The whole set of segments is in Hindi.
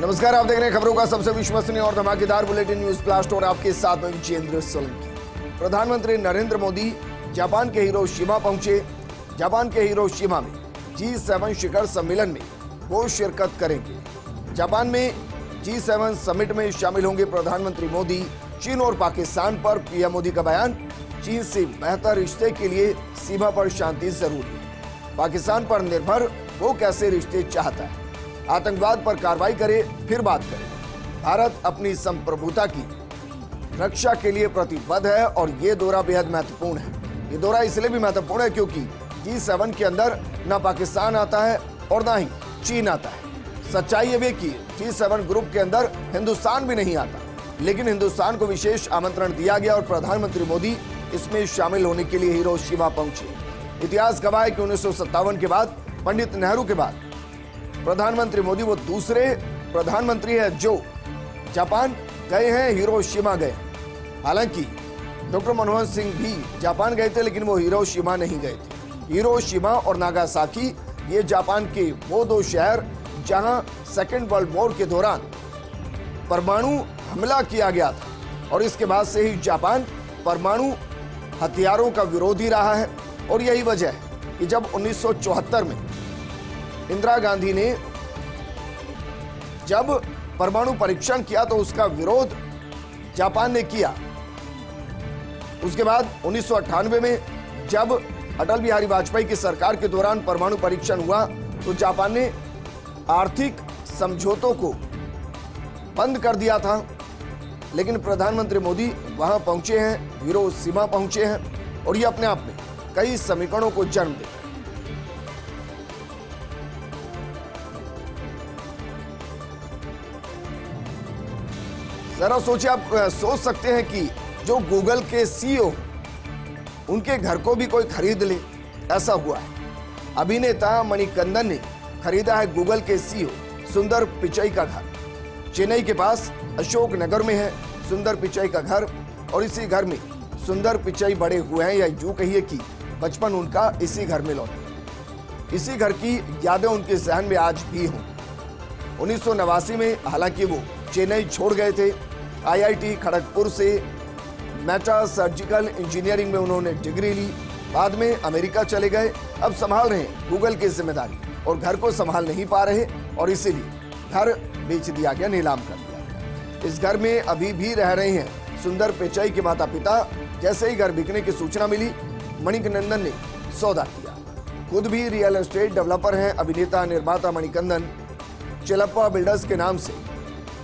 नमस्कार, आप देख रहे हैं खबरों का सबसे विश्वसनीय और धमाकेदार बुलेटिन न्यूज ब्लास्ट और आपके साथ में विजेंद्र सोलंकी। प्रधानमंत्री नरेंद्र मोदी जापान के हिरोशिमा पहुंचे। जापान के हिरोशिमा में G7 शिखर सम्मेलन में वो शिरकत करेंगे। जापान में G7 समिट में शामिल होंगे प्रधानमंत्री मोदी। चीन और पाकिस्तान पर पीएम मोदी का बयान। चीन से बेहतर रिश्ते के लिए सीमा पर शांति जरूरी है। पाकिस्तान पर निर्भर वो कैसे रिश्ते चाहता है। आतंकवाद पर कार्रवाई करे फिर बात करें। भारत अपनी संप्रभुता की रक्षा के लिए प्रतिबद्ध है और ये दौरा बेहद महत्वपूर्ण है। ये दौरा इसलिए भी महत्वपूर्ण है क्योंकि G7 के अंदर ना पाकिस्तान आता है और ना ही चीन आता है। सच्चाई ये भी कि G7 ग्रुप के अंदर हिंदुस्तान भी नहीं आता, लेकिन हिंदुस्तान को विशेष आमंत्रण दिया गया और प्रधानमंत्री मोदी इसमें शामिल होने के लिए हिरोशिमा पहुंचे। इतिहास गवाह है कि 1957 के बाद पंडित नेहरू के बाद प्रधानमंत्री मोदी वो दूसरे प्रधानमंत्री है जो जापान गए हैं, हिरोशिमा गए। हालांकि डॉक्टर मनमोहन सिंह भी जापान गए थे, लेकिन वो हिरोशिमा नहीं गए थे। हिरोशिमा और नागासाकी ये जापान के वो दो शहर जहां सेकेंड वर्ल्ड वॉर के दौरान परमाणु हमला किया गया था और इसके बाद से ही जापान परमाणु हथियारों का विरोधी रहा है। और यही वजह है कि जब 1974 में इंदिरा गांधी ने जब परमाणु परीक्षण किया तो उसका विरोध जापान ने किया। उसके बाद 1998 में जब अटल बिहारी वाजपेयी की सरकार के दौरान परमाणु परीक्षण हुआ तो जापान ने आर्थिक समझौतों को बंद कर दिया था। लेकिन प्रधानमंत्री मोदी वहां पहुंचे हैं, हिरोशिमा पहुंचे हैं और ये अपने आप में कई समीकरणों को जन्म देता है। जरा सोचिए, आप सोच सकते हैं कि जो गूगल के सीईओ उनके घर को भी कोई खरीद ले, ऐसा हुआ है। अभिनेता मणिकंदन ने खरीदा है गूगल के सीईओ सुंदर पिचई का घर। चेन्नई के पास अशोक नगर में है सुंदर पिचई का घर और इसी घर में सुंदर पिचई बड़े हुए हैं, या यूं कहिए कि बचपन उनका इसी घर में लौटा। इसी घर की यादें उनके जहन में आज भी हों। 1989 में हालांकि वो चेन्नई छोड़ गए थे। IIT खड़गपुर से मेटा सर्जिकल इंजीनियरिंग में उन्होंने डिग्री ली। बाद में अमेरिका चले गए। अब संभाल रहे हैं गूगल की जिम्मेदारी और घर को संभाल नहीं पा रहे और इसीलिए घर बेच दिया गया, नीलाम कर दिया गया। इस घर में अभी भी रह रहे हैं सुंदर पिचई के माता पिता। जैसे ही घर बिकने की सूचना मिली, मणिकंदन ने सौदा किया। खुद भी रियल एस्टेट डेवलपर हैं अभिनेता निर्माता मणिकंदन। चिलप्पा बिल्डर्स के नाम से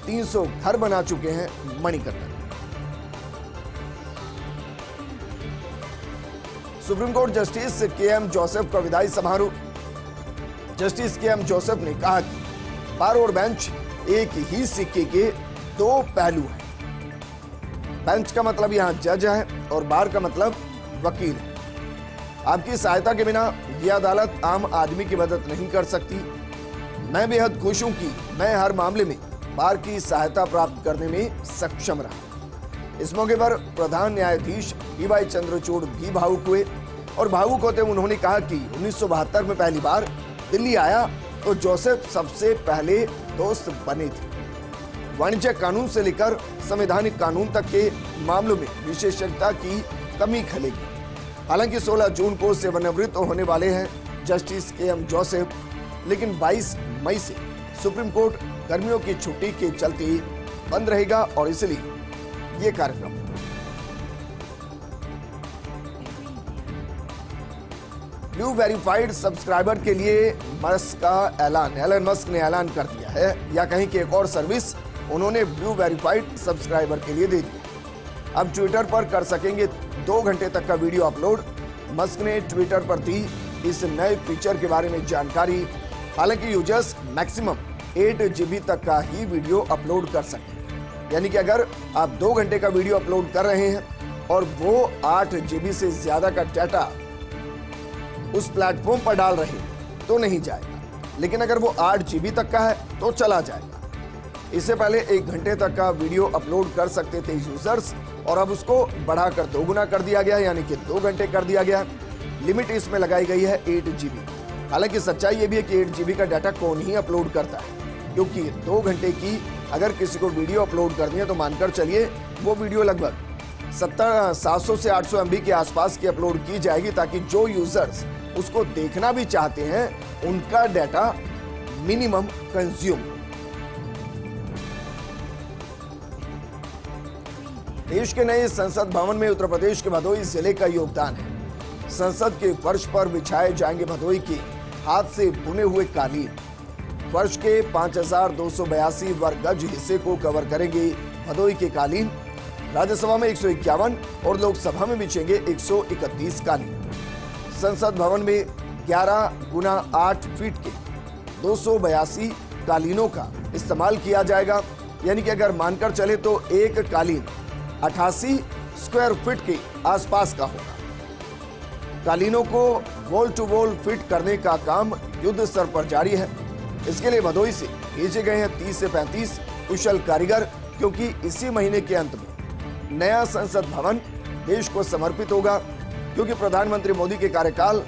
300 घर बना चुके हैं Manikandan. Supreme court justice KM Joseph का विदाई समारोह। जस्टिस KM जोसेफ ने कहा कि बार और बेंच एक ही सिक्के के दो पहलू हैं। बेंच का मतलब यहां जज है और बार का मतलब वकील है। आपकी सहायता के बिना यह अदालत आम आदमी की मदद नहीं कर सकती। मैं बेहद खुश हूं कि मैं हर मामले में बार की सहायता प्राप्त करने में सक्षम रहा। इस मौके पर प्रधान न्यायाधीश DY चंद्रचूड़ भी भावुक हुए और भावुक होते उन्होंने कहा कि 1972 में पहली बार दिल्ली आया तो जोसेफ सबसे पहले दोस्त बने थे। वाणिज्य कानून से लेकर संवैधानिक कानून तक के मामलों में विशेषज्ञता की कमी खलेगी। हालांकि 16 जून को सेवानिवृत्त होने वाले हैं जस्टिस KM जोसेफ, लेकिन 22 मई से सुप्रीम कोर्ट गर्मियों की छुट्टी के चलते बंद रहेगा और इसलिए ये कार्यक्रम ब्लू वेरीफाइड सब्सक्राइबर के लिए मस्क का ऐलान। एलन मस्क ने ऐलान कर दिया है, या कहीं कि एक और सर्विस उन्होंने ब्लू वेरीफाइड सब्सक्राइबर के लिए दे दी। अब ट्विटर पर कर सकेंगे 2 घंटे तक का वीडियो अपलोड। मस्क ने ट्विटर पर दी इस नए फीचर के बारे में जानकारी। हालांकि यूजर्स मैक्सिमम 8 GB तक का ही वीडियो अपलोड कर सकते, यानी कि अगर आप 2 घंटे का वीडियो अपलोड कर रहे हैं और वो 8 GB से ज्यादा का डाटा उस प्लेटफॉर्म पर डाल रहे हैं तो नहीं जाएगा, लेकिन अगर वो 8 GB तक का है तो चला जाएगा। इससे पहले 1 घंटे तक का वीडियो अपलोड कर सकते थे यूजर्स और अब उसको बढ़ाकर 2 गुना कर दिया गया, यानी कि 2 घंटे कर दिया गया। लिमिट इसमें लगाई गई है 8 GB। हालांकि सच्चाई ये भी है कि 8 GB का डाटा कौन ही अपलोड करता है। क्योंकि 2 घंटे की अगर किसी को वीडियो अपलोड करनी है तो मानकर चलिए वो वीडियो लगभग 700 से 800 MB के आसपास की अपलोड की जाएगी, ताकि जो यूजर्स उसको देखना भी चाहते हैं उनका डाटा मिनिमम कंज्यूम। देश के नए संसद भवन में उत्तर प्रदेश के भदोही जिले का योगदान है। संसद के फर्श पर बिछाए जाएंगे भदोही के हाथ से बुने हुए कालीन। फर्श के 5282 वर्ग गज हिस्से को कवर करेंगे भदोही के कालीन। राज्यसभा में 151 और लोकसभा में बिछेंगे 131 कालीन। संसद भवन में 11 गुना 8 फीट के 282 कालीनों का इस्तेमाल किया जाएगा, यानी कि अगर मानकर चले तो एक कालीन 88 स्क्वायर फीट के आसपास का होगा। कालीनों को वॉल टू वॉल फिट करने का काम युद्ध स्तर पर जारी है। इसके लिए भदोही से भेजे गए हैं 30 से 35 कुशल कारीगर, क्योंकि इसी महीने के अंत में नया संसद भवन देश को समर्पित होगा, क्योंकि प्रधानमंत्री मोदी के कार्यकाल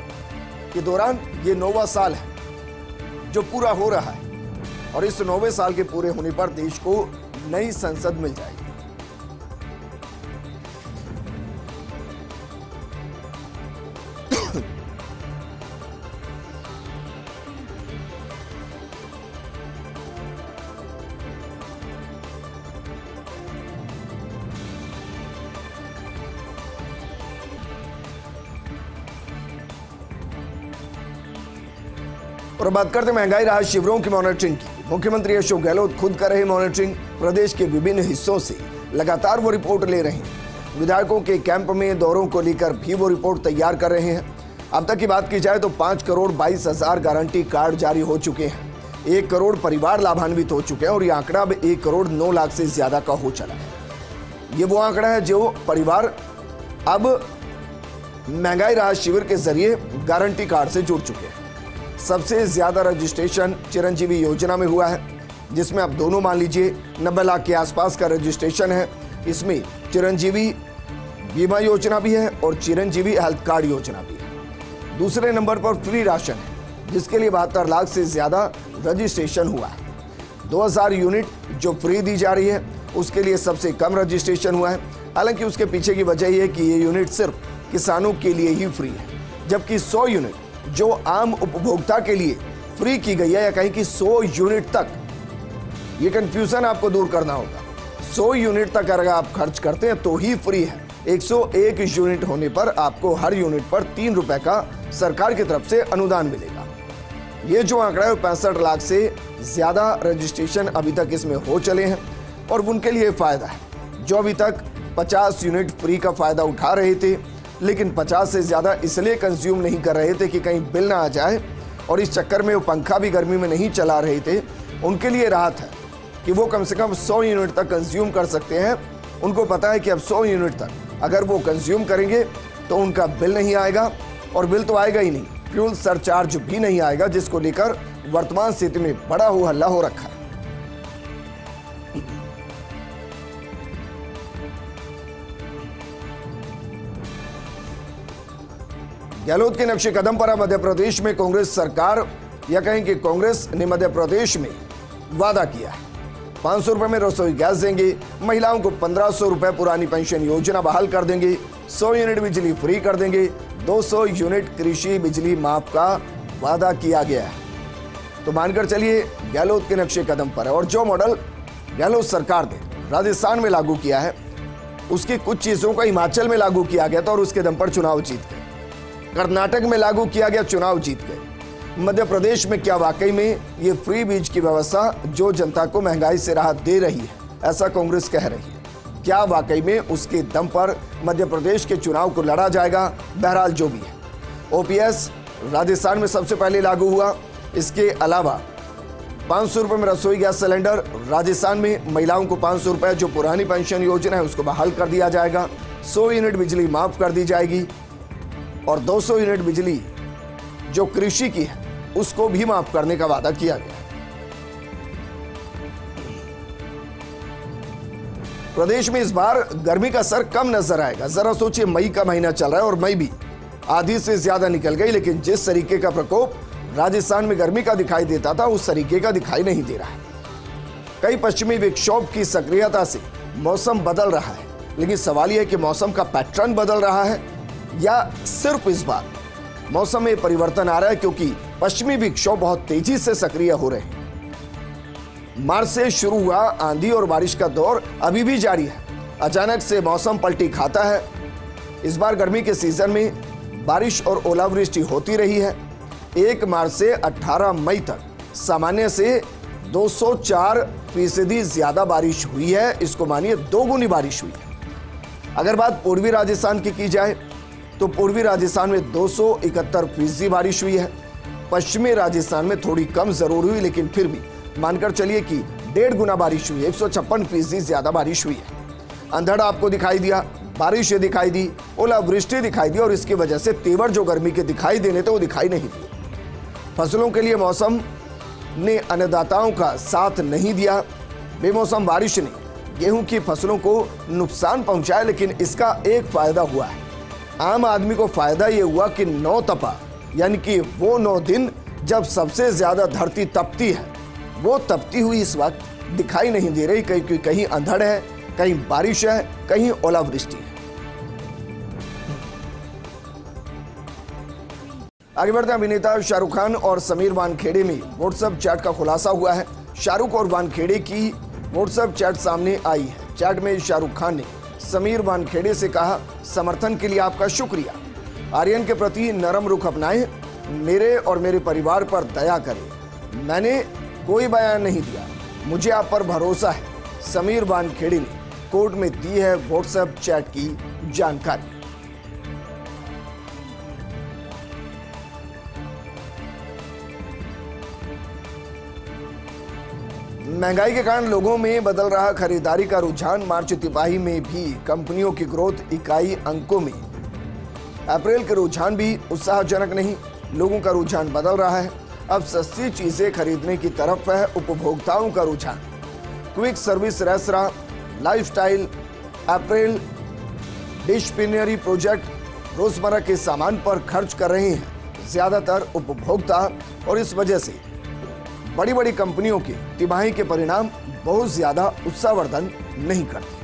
के दौरान ये 9वां साल है जो पूरा हो रहा है, और इस 9वें साल के पूरे होने पर देश को नई संसद मिल जाएगी। और बात करते महंगाई राहत शिविरों की मॉनिटरिंग की। मुख्यमंत्री अशोक गहलोत खुद कर रहे मॉनिटरिंग। प्रदेश के विभिन्न हिस्सों से लगातार वो रिपोर्ट ले रहे हैं। विधायकों के कैंप में दौरों को लेकर भी वो रिपोर्ट तैयार कर रहे हैं। अब तक की बात की जाए तो 5 करोड़ 22,000 गारंटी कार्ड जारी हो चुके हैं। 1 करोड़ परिवार लाभान्वित हो चुके हैं, और ये आंकड़ा अब 1 करोड़ 9 लाख से ज्यादा का हो चला है। ये वो आंकड़ा है जो परिवार अब महंगाई राहत शिविर के जरिए गारंटी कार्ड से जुड़ चुके हैं। सबसे ज्यादा रजिस्ट्रेशन चिरंजीवी योजना में हुआ है, जिसमें आप दोनों मान लीजिए 90 लाख के आसपास का रजिस्ट्रेशन है। इसमें चिरंजीवी बीमा योजना भी है और चिरंजीवी हेल्थ कार्ड योजना भी है। दूसरे नंबर पर फ्री राशन है, जिसके लिए 72 लाख से ज्यादा रजिस्ट्रेशन हुआ है। 2000 यूनिट जो फ्री दी जा रही है, उसके लिए सबसे कम रजिस्ट्रेशन हुआ है। हालांकि उसके पीछे की वजह यह है कि ये यूनिट सिर्फ किसानों के लिए ही फ्री है, जबकि 100 यूनिट जो आम उपभोक्ता के लिए फ्री की गई है, या कहीं कि 100 यूनिट तक, ये कंफ्यूजन आपको दूर करना होगा। 100 यूनिट तक अगर आप खर्च करते हैं तो ही फ्री है। 101 यूनिट होने पर आपको हर यूनिट पर 3 रुपए का सरकार की तरफ से अनुदान मिलेगा। ये जो आंकड़ा है 65 लाख से ज्यादा रजिस्ट्रेशन अभी तक इसमें हो चले हैं, और उनके लिए फायदा है जो अभी तक 50 यूनिट फ्री का फायदा उठा रहे थे, लेकिन 50 से ज्यादा इसलिए कंज्यूम नहीं कर रहे थे कि कहीं बिल ना आ जाए, और इस चक्कर में वो पंखा भी गर्मी में नहीं चला रहे थे। उनके लिए राहत है कि वो कम से कम 100 यूनिट तक कंज्यूम कर सकते हैं। उनको पता है कि अब 100 यूनिट तक अगर वो कंज्यूम करेंगे तो उनका बिल नहीं आएगा, और बिल तो आएगा ही नहीं, फ्यूल सरचार्ज भी नहीं आएगा, जिसको लेकर वर्तमान स्थिति में बड़ा हो हल्ला हो रखा है। गहलोत के नक्शे कदम पर अब मध्य प्रदेश में कांग्रेस सरकार, या कहें कि कांग्रेस ने मध्य प्रदेश में वादा किया है। 500 रुपए में रसोई गैस देंगे, महिलाओं को 1500 रुपए पुरानी पेंशन योजना बहाल कर देंगे, 100 यूनिट बिजली फ्री कर देंगे, 200 यूनिट कृषि बिजली माफ का वादा किया गया है। तो मानकर चलिए गहलोत के नक्शे कदम पर है। और जो मॉडल गहलोत सरकार ने राजस्थान में लागू किया है, उसकी कुछ चीजों को हिमाचल में लागू किया गया था और उसके दम पर चुनाव जीत गए। कर्नाटक में लागू किया गया, चुनाव जीत गए। मध्य प्रदेश में क्या वाकई में ये फ्री बीज की व्यवस्था जो जनता को महंगाई से राहत दे रही है, ऐसा कांग्रेस कह रही है, क्या वाकई में उसके दम पर मध्य प्रदेश के चुनाव को लड़ा जाएगा? बहरहाल जो भी है, ओपीएस राजस्थान में सबसे पहले लागू हुआ। इसके अलावा 500 रुपए में रसोई गैस सिलेंडर, राजस्थान में महिलाओं को 500 रुपए जो पुरानी पेंशन योजना है उसको बहाल कर दिया जाएगा, 100 यूनिट बिजली माफ कर दी जाएगी, और 200 यूनिट बिजली जो कृषि की है उसको भी माफ करने का वादा किया गया। प्रदेश में इस बार गर्मी का असर कम नजर आएगा। जरा सोचिए, मई का महीना चल रहा है और मई भी आधी से ज्यादा निकल गई, लेकिन जिस तरीके का प्रकोप राजस्थान में गर्मी का दिखाई देता था उस तरीके का दिखाई नहीं दे रहा है। कई पश्चिमी विक्षोभ की सक्रियता से मौसम बदल रहा है, लेकिन सवाल यह है कि मौसम का पैटर्न बदल रहा है या सिर्फ इस बार मौसम में परिवर्तन आ रहा है क्योंकि पश्चिमी विक्षोभ बहुत तेजी से सक्रिय हो रहे हैं। मार्च से शुरू हुआ आंधी और बारिश का दौर अभी भी जारी है। अचानक से मौसम पलटी खाता है। इस बार गर्मी के सीजन में बारिश और ओलावृष्टि होती रही है। 1 मार्च से 18 मई तक सामान्य से 204% ज्यादा बारिश हुई है। इसको मानिए 2 गुनी बारिश हुई है। अगर बात पूर्वी राजस्थान की जाए तो पूर्वी राजस्थान में 271% बारिश हुई है। पश्चिमी राजस्थान में थोड़ी कम जरूर हुई, लेकिन फिर भी मानकर चलिए कि 1.5 गुना बारिश हुई है। 156% ज्यादा बारिश हुई है। अंधड़ आपको दिखाई दिया, बारिश दिखाई दी, ओलावृष्टि दिखाई दी और इसकी वजह से तेवर जो गर्मी के दिखाई देने थे वो दिखाई नहीं दिए। फसलों के लिए मौसम ने अन्नदाताओं का साथ नहीं दिया। बेमौसम बारिश ने गेहूं की फसलों को नुकसान पहुंचाया, लेकिन इसका एक फायदा हुआ है। आम आदमी को फायदा यह हुआ कि 9 तपा यानी कि वो 9 दिन जब सबसे ज्यादा धरती तपती है, वो तपती हुई इस वक्त दिखाई नहीं दे रही, क्योंकि कहीं अंधड़ है, कहीं बारिश है, कहीं ओलावृष्टि है। आगे बढ़ते हैं। अभिनेता शाहरुख खान और समीर वानखेड़े में व्हाट्सएप चैट का खुलासा हुआ है। शाहरुख और वानखेड़े की व्हाट्सएप चैट सामने आई है। चैट में शाहरुख खान ने समीर वानखेड़े से कहा, समर्थन के लिए आपका शुक्रिया। आर्यन के प्रति नरम रुख अपनाएं, मेरे और मेरे परिवार पर दया करें। मैंने कोई बयान नहीं दिया, मुझे आप पर भरोसा है। समीर वानखेड़े ने कोर्ट में दी है व्हाट्सएप चैट की जानकारी। महंगाई के कारण लोगों में बदल रहा खरीदारी का रुझान। मार्च तिमाही में भी कंपनियों की ग्रोथ इकाई अंकों में अप्रैल के रुझान भी उत्साहजनक नहीं। लोगों का रुझान बदल रहा है। अब सस्ती चीजें खरीदने की तरफ है उपभोक्ताओं का रुझान। क्विक सर्विस रेस्तरां, लाइफस्टाइल, अप्रैल, डिशपिनरी प्रोजेक्ट रोजमर्रा के सामान पर खर्च कर रहे हैं ज्यादातर उपभोक्ता, और इस वजह से बड़ी बड़ी कंपनियों के तिमाही के परिणाम बहुत ज्यादा उत्साहवर्धन नहीं करते।